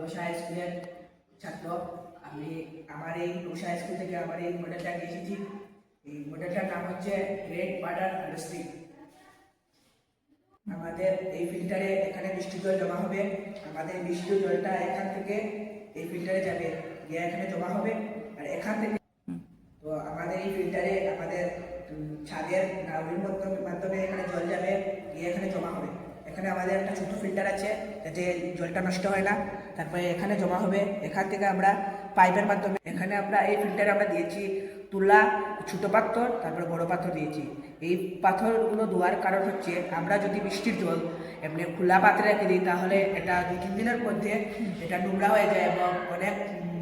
নৌশা স্কুলের ছাত্র। আমি আমার এই নৌশা স্কুল থেকে আমার এই মডেলটা নিয়ে এসেছি। এই মডেলটার নাম হচ্ছে রেড ওয়াটার হারভেস্টিং। আমাদের এই ফিল্টারে এখানে বৃষ্টির জল জমা হবে। আমাদের বৃষ্টির জলটা এখান থেকে এই ফিল্টারে যাবে, গিয়ে এখানে জমা হবে। আর এখান থেকে তো আমাদের এই ফিল্টারে আমাদের ছাদের নাউরির মাধ্যমে এখানে জল যাবে, গিয়ে এখানে জমা হবে। এখানে আমাদের একটা ছোট ফিল্টার আছে যাতে জলটা নষ্ট হয় না। তারপরে এখানে জমা হবে। এখান থেকে আমরা পাইপের মাধ্যমে এখানে আমরা এই ফিল্টারে আমরা দিয়েছি তুলা, ছোট পাথর, তারপরে বড় পাথর দিয়েছি। এই পাথরগুলো দেওয়ার কারণ হচ্ছে আমরা যদি বৃষ্টির জল এমনি খোলা পাত্রে রেখে দিই তাহলে এটা 2-3 দিনের মধ্যে এটা নোংরা হয়ে যায় এবং অনেক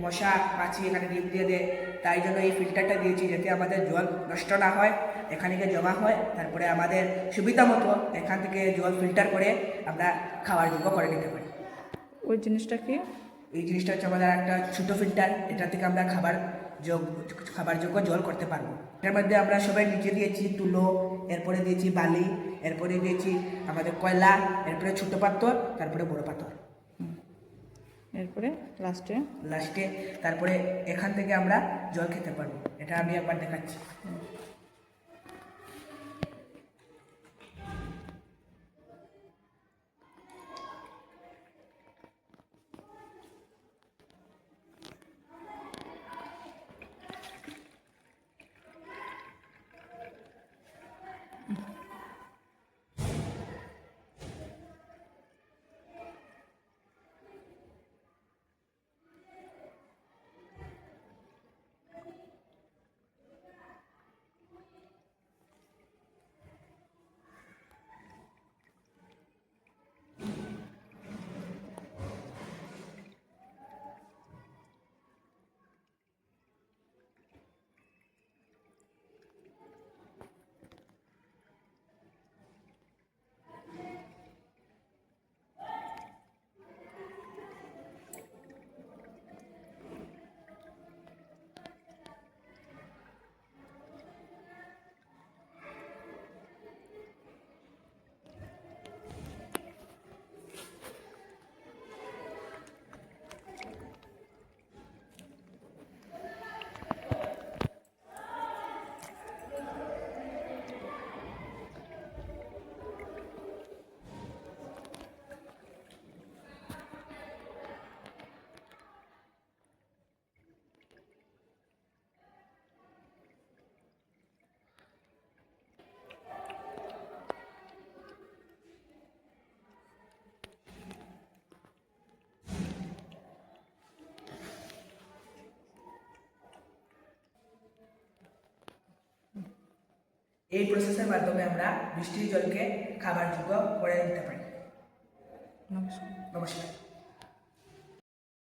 মশা মাছি এখানে ডিম দিয়ে দেয়। তাই জন্য এই ফিল্টারটা দিয়েছি যাতে আমাদের জল নষ্ট না হয়, এখানে গিয়ে জমা হয়। তারপরে আমাদের সুবিধা মতো এখান থেকে জল ফিল্টার করে আমরা খাওয়ার যোগ্য করে নিতে পারি। ওই জিনিসটা কি? এই জিনিসটা হচ্ছে আমাদের একটা ছোট ফিল্টার, এটা থেকে আমরা খাবার যোগ্য জল করতে পারবো। এর মধ্যে আমরা সবাই নিচে দিয়েছি তুলো, এরপরে দিয়েছি বালি, এরপরে দিয়েছি আমাদের কয়লা, এরপরে ছোট পাথর, তারপরে বড় পাথর, এরপরে লাস্টে তারপরে এখান থেকে আমরা জল খেতে পারবো। এটা আমি একবার দেখাচ্ছি। এই প্রসেসের মাধ্যমে আমরা বৃষ্টির জলকে খাবার যোগ্য করে দিতে পারি। নমস্কার। নমস্কার।